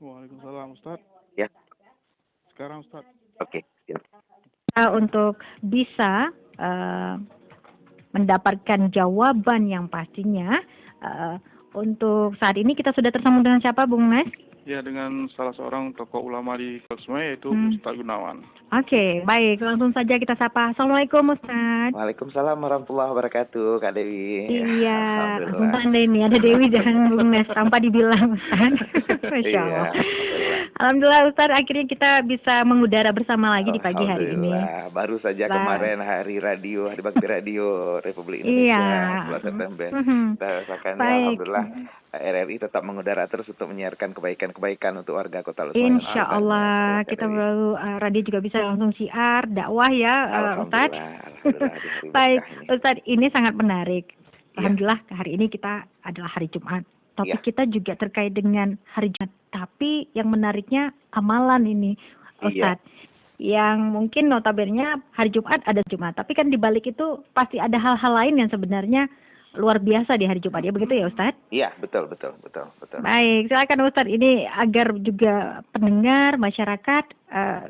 Waalaikumsalam Ustaz. Ya, Sekarang Ustaz. oke. Siap. Untuk bisa mendapatkan jawaban yang pastinya, untuk saat ini kita sudah tersambung dengan siapa, Bung Nes? Ya, dengan salah seorang tokoh ulama di Kosme, yaitu Ustaz Gunawan. Oke, baik. Langsung saja kita sapa. Assalamualaikum Ustaz. Waalaikumsalam warahmatullahi wabarakatuh, Kak Dewi. Iya, Alhamdulillah. langsung tanda ini. Ada Dewi dan Bung Nes tanpa dibilang Ustaz. Masya Allah. Alhamdulillah Ustaz, akhirnya kita bisa mengudara bersama lagi di pagi hari ini. Baru saja kemarin hari bakti radio Republik Indonesia, 10 September. Kita rasakan ya, alhamdulillah RRI tetap mengudara terus untuk menyiarkan kebaikan-kebaikan untuk warga Kota Lusmayan. Insya Allah kita baru radio juga bisa langsung siar dakwah ya Ustaz. Baik Ustaz, ini sangat menarik. Alhamdulillah hari ini kita adalah hari Jumat. Topik kita juga terkait dengan hari Jumat. Tapi yang menariknya amalan ini Ustaz. Yang mungkin notabene hari Jumat ada Jumat. Tapi kan di balik itu pasti ada hal-hal lain yang sebenarnya luar biasa di hari Jumat ya, begitu ya Ustaz? Iya, betul. Baik, silakan Ustaz, ini agar juga pendengar masyarakat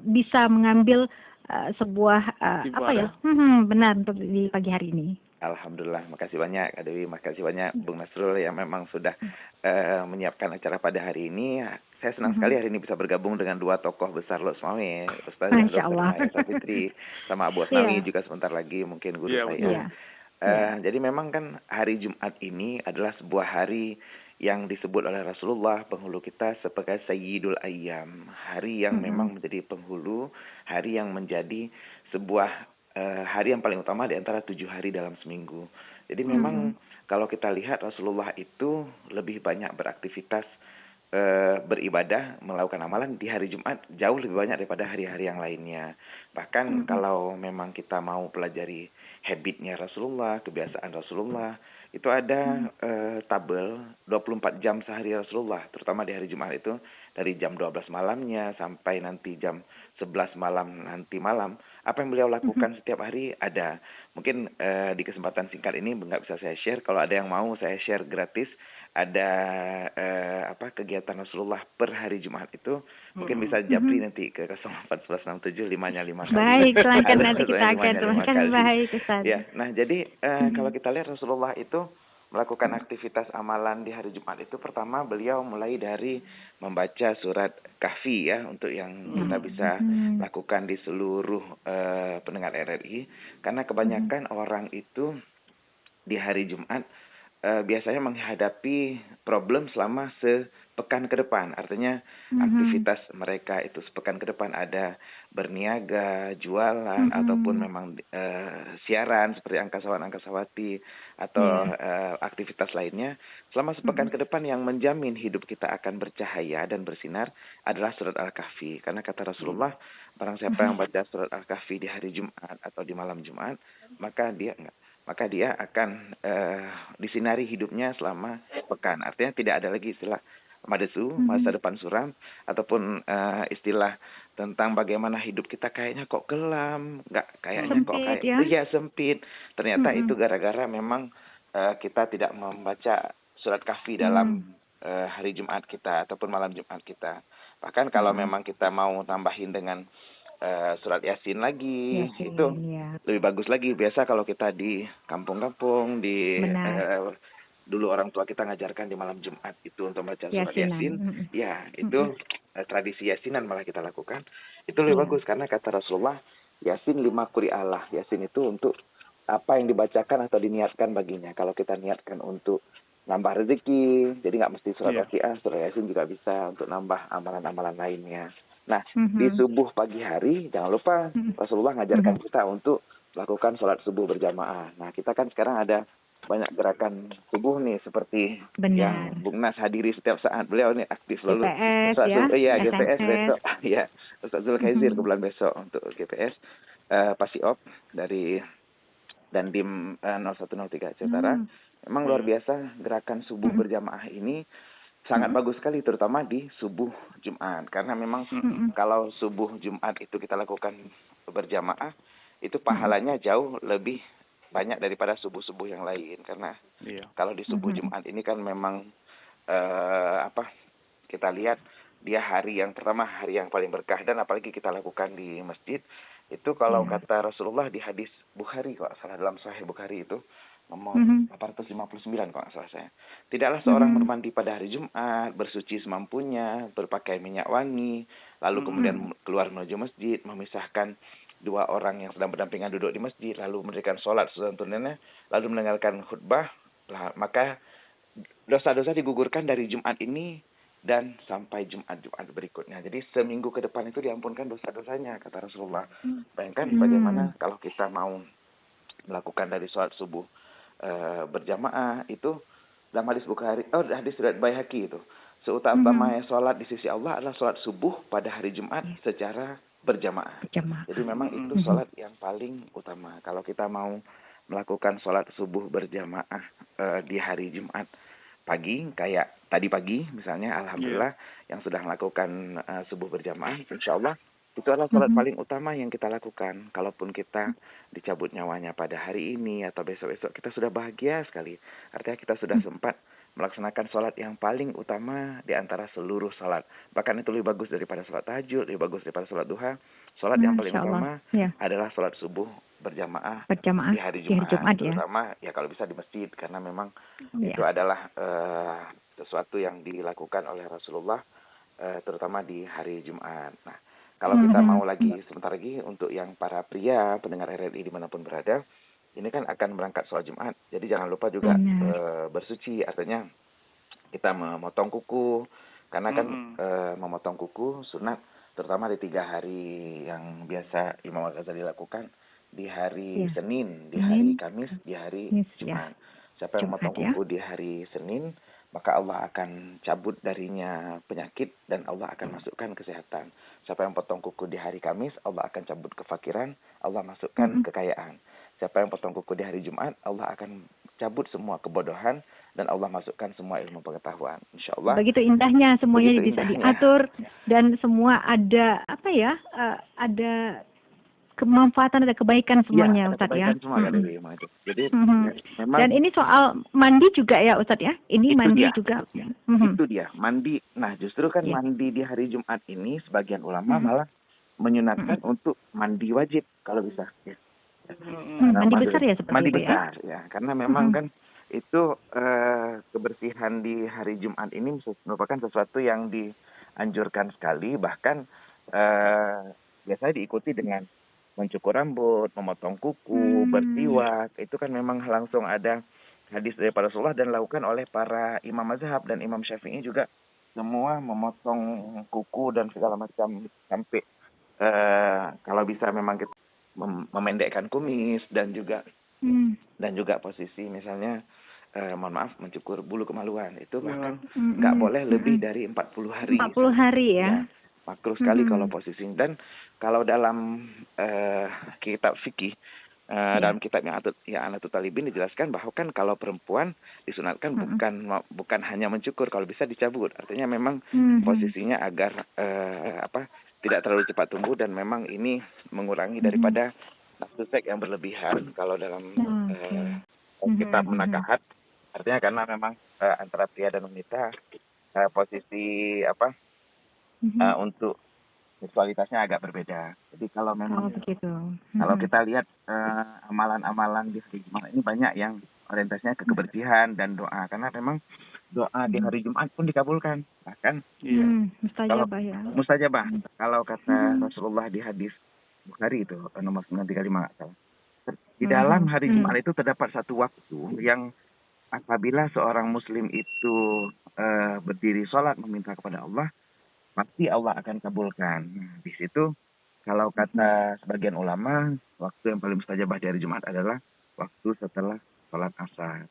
bisa mengambil sebuah benar untuk di pagi hari ini. Alhamdulillah, makasih banyak Kak Dewi, makasih banyak Bung Nasrul yang memang sudah menyiapkan acara pada hari ini. Saya senang sekali hari ini bisa bergabung dengan dua tokoh besar Lusmawi, Ustaz Dr. Maya Safitri sama Abu Asnawi juga sebentar lagi mungkin guru saya. Jadi memang kan hari Jumat ini adalah sebuah hari yang disebut oleh Rasulullah penghulu kita sebagai Sayyidul Ayyam. Hari yang memang menjadi penghulu, hari yang menjadi sebuah hari yang paling utama di antara 7 hari dalam seminggu. Jadi memang kalau kita lihat Rasulullah itu lebih banyak beraktivitas, beribadah, melakukan amalan di hari Jumat jauh lebih banyak daripada hari-hari yang lainnya. Bahkan kalau memang kita mau pelajari habitnya Rasulullah, kebiasaan Rasulullah, itu ada tabel 24 jam sehari Rasulullah, terutama di hari Jumat itu dari jam 12 malamnya sampai nanti jam 11 malam nanti malam. Apa yang beliau lakukan setiap hari ada. Mungkin di kesempatan singkat ini nggak bisa saya share. Kalau ada yang mau saya share gratis. Ada kegiatan Rasulullah per hari Jumat itu mungkin bisa japri nanti ke 04116755. Baik, silakan nanti kita akan tuangkan. Baik Ustaz. Ya, nah jadi kalau kita lihat Rasulullah itu melakukan aktivitas amalan di hari Jumat itu pertama beliau mulai dari membaca surat Kahfi ya untuk yang kita bisa lakukan di seluruh pendengar RRI, karena kebanyakan orang itu di hari Jumat biasanya menghadapi problem selama sepekan ke depan. Artinya aktivitas mereka itu sepekan ke depan ada berniaga, jualan, ataupun memang siaran seperti angkasawan-angkasawati atau aktivitas lainnya. Selama sepekan ke depan yang menjamin hidup kita akan bercahaya dan bersinar adalah surat Al-Kahfi. Karena kata Rasulullah, barang siapa yang baca surat Al-Kahfi di hari Jumat atau di malam Jumat, maka dia akan disinari hidupnya selama sepekan. Artinya tidak ada lagi istilah madesu, masa depan suram, ataupun istilah tentang bagaimana hidup kita kayaknya kok kelam, sempit. Ternyata itu gara-gara memang kita tidak membaca surat Kahfi dalam hari Jumat kita ataupun malam Jumat kita. Bahkan kalau memang kita mau tambahin dengan surat Yasin lagi, itu lebih bagus lagi. Biasa kalau kita di kampung-kampung, dulu orang tua kita ngajarkan di malam Jumat itu untuk baca surat Yasin. Ya, itu tradisi Yasinan malah kita lakukan. Itu lebih bagus karena kata Rasulullah, Yasin 5 quri'alah. Yasin itu untuk apa yang dibacakan atau diniatkan baginya. Kalau kita niatkan untuk nambah rezeki, jadi nggak mesti surat Waqiah, surat Yasin juga bisa untuk nambah amalan-amalan lainnya. Nah, di subuh pagi hari, jangan lupa Rasulullah ngajarkan kita untuk melakukan sholat subuh berjamaah. Nah, kita kan sekarang ada banyak gerakan subuh nih, seperti yang Bung Nas hadiri setiap saat. Beliau nih aktif selalu. GPS besok. Ya, Ustaz Zulkhaizir ke bulan besok untuk GPS. Pasiop dari Dandim 0103 Cetara. Memang luar biasa gerakan subuh berjamaah ini. Sangat bagus sekali, terutama di subuh Jumat. Karena memang kalau subuh Jumat itu kita lakukan berjamaah, itu pahalanya jauh lebih banyak daripada subuh-subuh yang lain. Karena kalau di subuh Jumat ini kan memang kita lihat dia hari yang pertama, hari yang paling berkah, dan apalagi kita lakukan di masjid. Itu kalau kata Rasulullah di hadis Bukhari, kalau salah dalam Sahih Bukhari itu, nomor 859 kalau nggak salah saya. Tidaklah seorang bermandi pada hari Jumat, bersuci semampunya, berpakaian minyak wangi, lalu kemudian keluar menuju masjid, memisahkan dua orang yang sedang berdampingan duduk di masjid, lalu mendirikan sholat selantunnya, lalu mendengarkan khutbah, maka dosa-dosa digugurkan dari Jumat ini dan sampai Jumat-Jumat berikutnya. Jadi seminggu ke depan itu diampunkan dosa-dosanya, kata Rasulullah. Bayangkan bagaimana kalau kita mau melakukan dari sholat subuh berjamaah itu dalam hadis Bukhari, hadis riwayat Baihaqi itu. Seutamanya sholat di sisi Allah adalah sholat subuh pada hari Jumat secara berjamaah. Jadi memang itu sholat yang paling utama. Kalau kita mau melakukan sholat subuh berjamaah di hari Jumat pagi, kayak tadi pagi misalnya, alhamdulillah yang sudah melakukan subuh berjamaah, insya Allah itu adalah sholat paling utama yang kita lakukan. Kalaupun kita dicabut nyawanya pada hari ini atau besok-besok, kita sudah bahagia sekali. Artinya kita sudah sempat melaksanakan sholat yang paling utama di antara seluruh sholat. Bahkan itu lebih bagus daripada sholat tahajud, lebih bagus daripada sholat duha. Sholat yang paling utama adalah sholat subuh berjamaah di hari Jumat, terutama ya kalau bisa di masjid, karena memang itu adalah sesuatu yang dilakukan oleh Rasulullah, terutama di hari Jumat. Nah, kalau kita mau lagi sebentar lagi untuk yang para pria pendengar RRI dimanapun berada, ini kan akan berangkat sholat Jumat. Jadi jangan lupa juga bersuci, artinya kita memotong kuku, karena kan memotong kuku sunat, terutama di 3 hari yang biasa Imam Al-Ghazali lakukan, di hari Senin, di hari Kamis, di hari Jumat. Siapa yang memotong kuku di hari Senin, maka Allah akan cabut darinya penyakit dan Allah akan masukkan kesehatan. Siapa yang potong kuku di hari Kamis, Allah akan cabut kefakiran, Allah masukkan kekayaan. Siapa yang potong kuku di hari Jumat, Allah akan cabut semua kebodohan dan Allah masukkan semua ilmu pengetahuan. Insya Allah. Begitu indahnya, semuanya bisa diatur dan semua ada ada kemanfaatan, ada kebaikan semuanya, Ustadz ya. Semua, Jadi memang. Dan ini soal mandi juga ya, Ustadz ya. Ini mandi juga. Itu dia, mandi. Nah, justru kan mandi di hari Jumat ini sebagian ulama malah menyunatkan untuk mandi wajib kalau bisa. Ya. Mandi besar ya seperti mandi itu besar, ya. Karena memang kan itu kebersihan di hari Jumat ini merupakan sesuatu yang dianjurkan sekali, bahkan biasanya diikuti dengan mencukur rambut, memotong kuku, bersiwak. Itu kan memang langsung ada hadis dari Rasulullah dan dilakukan oleh para imam mazhab dan imam Syafi'i juga, semua memotong kuku dan segala macam, sampai kalau bisa memang kita memendekkan kumis dan juga posisi misalnya mohon maaf mencukur bulu kemaluan itu bahkan nggak boleh lebih dari 40 hari. 40 hari ya. Makruh sekali kalau posisi. Dan kalau dalam kitab fikih, dalam kitab yang Anatul Talibin dijelaskan bahwa kan kalau perempuan disunatkan bukan hanya mencukur, kalau bisa dicabut. Artinya memang posisinya agar tidak terlalu cepat tumbuh, dan memang ini mengurangi daripada nafsu seks yang berlebihan. Kalau dalam kitab Munakahat, artinya karena memang antara pria dan wanita posisi untuk seksualitasnya agak berbeda. Jadi kalau memang kalau kita lihat amalan-amalan di hari Jumat ini banyak yang orientasinya ke kebersihan dan doa, karena memang doa di hari Jumat pun dikabulkan. Bahkan mustajabah. Kalau kata Rasulullah di hadis Bukhari itu nomor 935, di dalam hari Jumat itu terdapat satu waktu yang apabila seorang muslim itu berdiri sholat meminta kepada Allah, pasti Allah akan kabulkan. Di situ kalau kata sebagian ulama, waktu yang paling mustajabah di hari Jumat adalah waktu setelah sholat asar.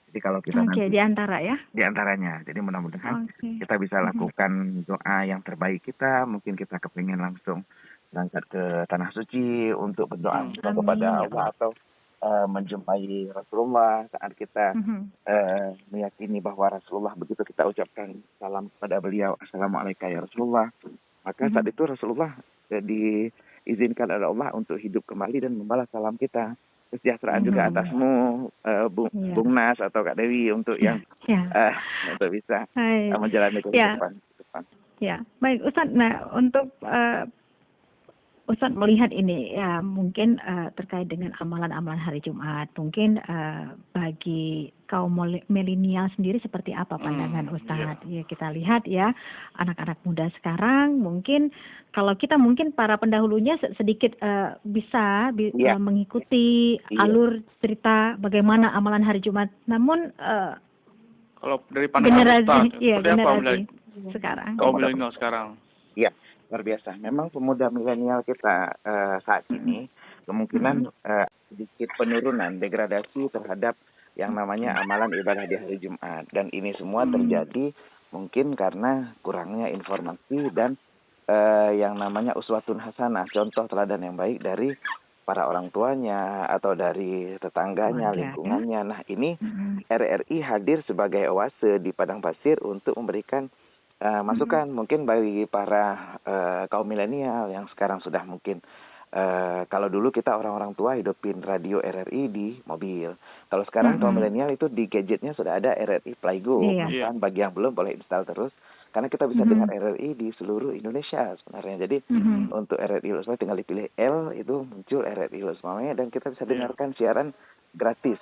Jadi kalau kita nanti di antaranya. Jadi mudah-mudahan kita bisa lakukan doa yang terbaik kita. Mungkin kita kepingin langsung berangkat ke tanah suci untuk berdoa kepada Allah, atau menjumpai Rasulullah saat kita meyakini bahwa Rasulullah, begitu kita ucapkan salam kepada beliau, Assalamualaikum ya Rasulullah, maka saat itu Rasulullah diizinkan oleh Allah untuk hidup kembali dan membalas salam kita. Kesejahteraan juga atasmu, Bung Nas atau Kak Dewi, untuk yang untuk bisa menjalani kehidupan. Ya, baik Ustadz. Nah, untuk Ustadz melihat ini ya mungkin terkait dengan amalan-amalan hari Jumat, mungkin bagi kaum milenial sendiri seperti apa pandangan Ustadz? Ya kita lihat ya anak-anak muda sekarang mungkin kalau kita mungkin para pendahulunya sedikit bisa mengikuti alur cerita bagaimana amalan hari Jumat. Namun kalau dari pandangan Ustadz, seperti apa sekarang? Kaum milenial sekarang. Iya, luar biasa. Memang pemuda milenial kita saat ini kemungkinan sedikit penurunan, degradasi terhadap yang namanya amalan ibadah di hari Jumat. Dan ini semua terjadi mungkin karena kurangnya informasi dan yang namanya uswatun hasanah, contoh teladan yang baik dari para orang tuanya atau dari tetangganya, lingkungannya. Nah, ini RRI hadir sebagai oase di padang pasir untuk memberikan masukan mungkin bagi para kaum milenial yang sekarang sudah mungkin kalau dulu kita orang-orang tua hidupin radio RRI di mobil. Kalau sekarang kaum milenial itu di gadgetnya sudah ada RRI Playgo. Kan bagi yang belum boleh install terus karena kita bisa dengar RRI di seluruh Indonesia sebenarnya. Jadi untuk RRI Lusmame tinggal dipilih L itu muncul RRI Lusmame dan kita bisa dengarkan siaran gratis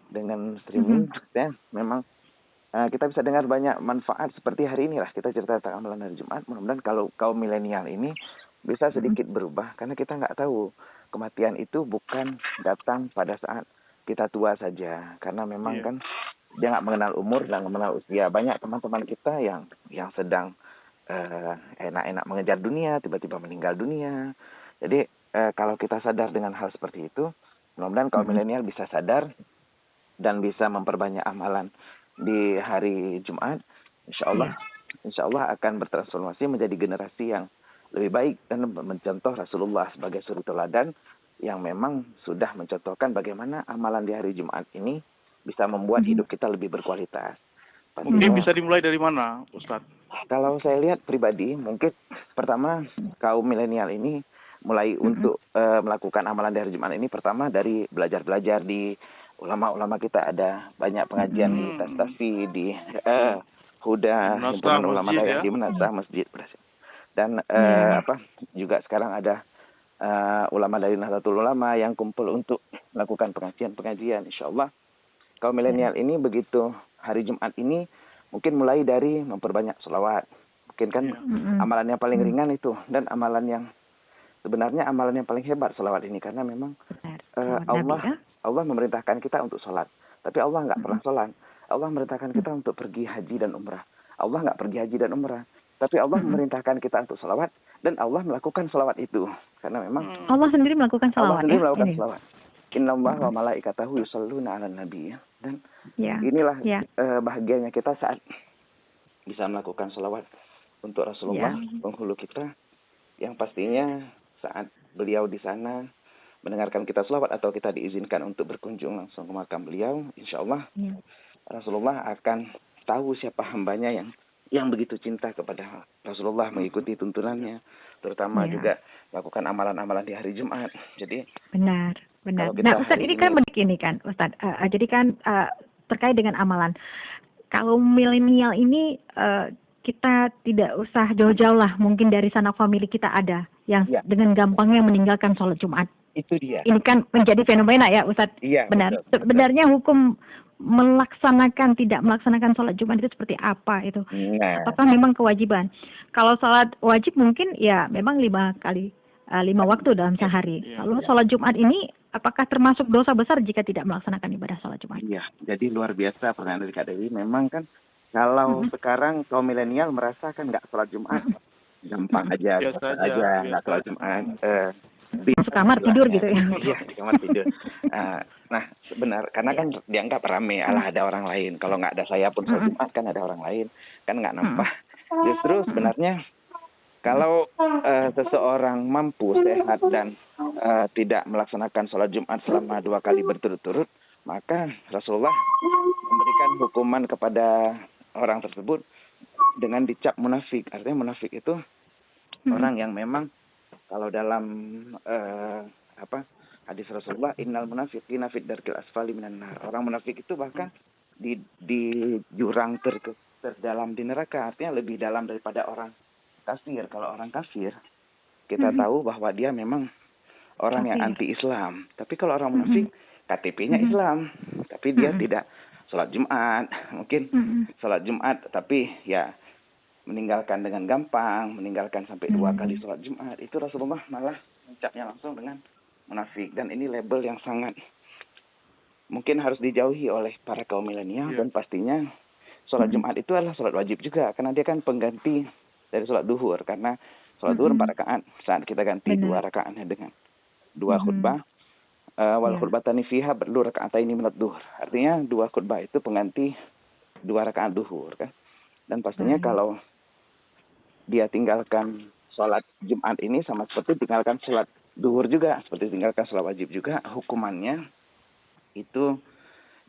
dengan streaming. Dan memang kita bisa dengar banyak manfaat seperti hari inilah kita cerita tentang amalan hari Jumat. Mudah-mudahan kalau kaum milenial ini bisa sedikit berubah karena kita nggak tahu kematian itu bukan datang pada saat kita tua saja karena memang kan dia nggak mengenal umur dan nggak mengenal usia. Banyak teman-teman kita yang sedang enak-enak mengejar dunia tiba-tiba meninggal dunia. Jadi kalau kita sadar dengan hal seperti itu, mudah-mudahan kaum milenial bisa sadar dan bisa memperbanyak amalan di hari Jumat. Insya Allah akan bertransformasi menjadi generasi yang lebih baik dan mencontoh Rasulullah sebagai suri teladan yang memang sudah mencontohkan bagaimana amalan di hari Jumat ini bisa membuat hidup kita lebih berkualitas. Mungkin bisa dimulai dari mana, Ustadz? Kalau saya lihat pribadi, mungkin pertama kaum milenial ini mulai untuk melakukan amalan di hari Jumat ini pertama dari belajar-belajar di ulama-ulama kita. Ada banyak pengajian di Tastafi, di Huda, himpunan ulama daerah di Menasah Masjid. Dan juga sekarang ada ulama dari Nahdlatul Ulama yang kumpul untuk melakukan pengajian-pengajian. Insya Allah kaum milenial ini begitu hari Jumat ini mungkin mulai dari memperbanyak sholawat. Mungkin kan amalan yang paling ringan itu dan amalan yang sebenarnya amalan yang paling hebat sholawat ini karena memang Allah memerintahkan kita untuk sholat. Tapi Allah nggak pernah sholat. Allah memerintahkan kita untuk pergi haji dan umrah. Allah nggak pergi haji dan umrah. Tapi Allah memerintahkan kita untuk sholawat dan Allah melakukan sholawat itu karena memang Allah sendiri melakukan sholawat. Allah sendiri melakukan sholawat. Innallaha wa malaikatahu yusholluna 'alan nabi. Dan inilah bahagianya kita saat bisa melakukan sholawat untuk Rasulullah, penghulu kita, yang pastinya saat beliau di sana mendengarkan kita sholawat atau kita diizinkan untuk berkunjung langsung ke makam beliau, insya Allah Rasulullah akan tahu siapa hambanya yang begitu cinta kepada Rasulullah, mengikuti tuntunannya, terutama juga melakukan amalan-amalan di hari Jumat. Jadi benar. Nah, Ustadz ini kan begini kan, Ustadz. Jadi kan terkait dengan amalan, kalau milenial ini kita tidak usah jauh-jauh lah, mungkin dari sanak famili kita ada yang dengan gampangnya meninggalkan sholat Jumat. Itu dia. Ini kan menjadi fenomena ya, Ustadz. Iya, benar. Betul. Sebenarnya hukum tidak melaksanakan sholat Jumat itu seperti apa itu? Apakah memang kewajiban? Kalau sholat wajib mungkin ya memang 5 waktu dalam sehari. Lalu sholat Jumat ini apakah termasuk dosa besar jika tidak melaksanakan ibadah sholat Jumat? Iya, jadi luar biasa pertanyaan dari Kak Dewi. Memang kan kalau sekarang kaum milenial merasa kan nggak sholat Jumat, gampang aja, nggak sholat Jumat. Masuk kamar tidur gitu ya? Iya, di kamar tidur. Nah, benar, karena kan dianggap rame, ada orang lain. Kalau nggak ada saya pun sholat Jumat kan ada orang lain, kan nggak nampak. Justru sebenarnya kalau seseorang mampu sehat dan tidak melaksanakan sholat Jumat selama 2 kali berturut-turut, maka Rasulullah memberikan hukuman kepada orang tersebut dengan dicap munafik. Artinya munafik itu orang yang memang kalau dalam hadis Rasulullah, innal munafiqina fid darkil asfali minan nar. Orang munafik itu bahkan di jurang terdalam di neraka, artinya lebih dalam daripada orang kafir. Kalau orang kafir, kita tahu bahwa dia memang orang yang anti-Islam. Tapi kalau orang munafik, KTP-nya Islam, tapi dia tidak sholat Jumat. Mungkin sholat Jumat, tapi ya meninggalkan dengan gampang, meninggalkan sampai 2 kali sholat Jumat. Itu Rasulullah malah mencapnya langsung dengan munafik. Dan ini label yang sangat mungkin harus dijauhi oleh para kaum milenial. Dan pastinya sholat Jumat itu adalah sholat wajib juga, karena dia kan pengganti dari sholat duhur. Karena sholat duhur 4 rakaat, saat kita ganti 2 rakaatnya dengan 2 khutbah. Wal khutbatani fiha ba'du raka'ataini minad duhur. Artinya 2 khutbah itu pengganti 2 rakaat duhur kan. Dan pastinya kalau dia tinggalkan sholat Jumat ini sama seperti tinggalkan sholat duhur juga, seperti tinggalkan sholat wajib juga, hukumannya itu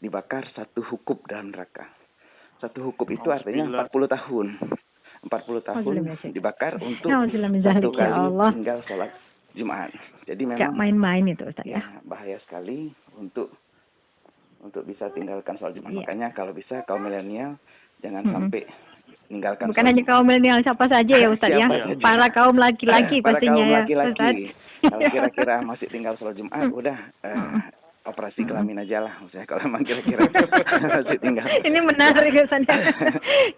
dibakar 1 hukub dalam neraka. 1 hukub itu artinya 40 tahun. 40 tahun dibakar untuk 1 kali tinggal sholat Jumat. Jadi memang gak main-main itu Ustaz ya. Bahaya sekali untuk bisa tinggalkan sholat Jumat. Makanya kalau bisa kaum milenial jangan sampai meninggalkan. Bukan hanya kaum milenial, siapa saja ya Ustaz ya. Para kaum laki-laki pastinya ya Ustaz. Kalau kira-kira masih tinggal sholat Jumat, udah operasi kelamin aja lah, maksudnya kalau memang kira-kira masih tinggal. Ini menarik Ustaznya.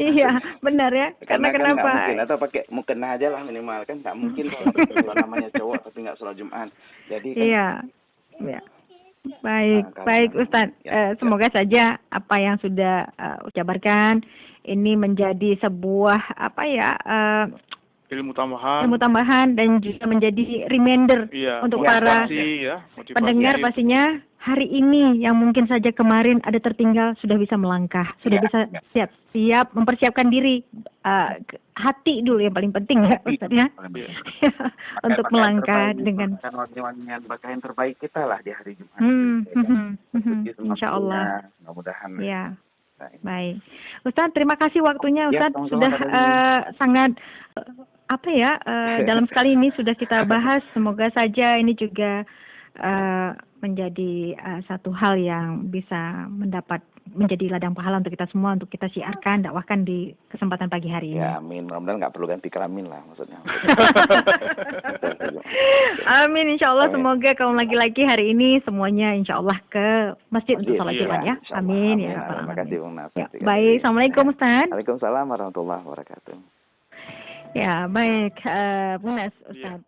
Iya, benar ya. Karena kenapa? Kan mungkin, atau pakai mukena aja lah minimal, kan nggak mungkin kalau namanya cowok tapi nggak sholat Jumat. Jadi kan. Iya. Baik Ustaz. Semoga saja apa yang sudah ucapkan ini menjadi sebuah ilmu tambahan dan juga menjadi reminder untuk para pendengar pastinya hari ini yang mungkin saja kemarin ada tertinggal sudah bisa melangkah, sudah bisa siap mempersiapkan diri, hati dulu yang paling penting ya Ustaz ya. Untuk melangkah dengan wangi-wangian berkah yang terbaik kita lah di hari Jumat. Insya Allah. Mudah-mudahan. Ya. Baik, Ustaz, terima kasih waktunya Ustaz, sudah sangat dalam sekali ini sudah kita bahas. Semoga saja ini juga menjadi satu hal yang bisa menjadi ladang pahala untuk kita semua, untuk kita siarkan, dakwahkan di kesempatan pagi hari ini. Ya, amin. Mudah-mudahan nggak perlu ganti kelamin lah maksudnya. Amin, insya Allah. Semoga kaum laki-laki hari ini semuanya insya Allah ke masjid untuk sholat Jumat ya. Amin. Ya. Terima kasih Bung Naf. Baik, Assalamualaikum Ustaz. Waalaikumsalam warahmatullahi wabarakatuh. Ya, baik, Bung Nas, Ustaz.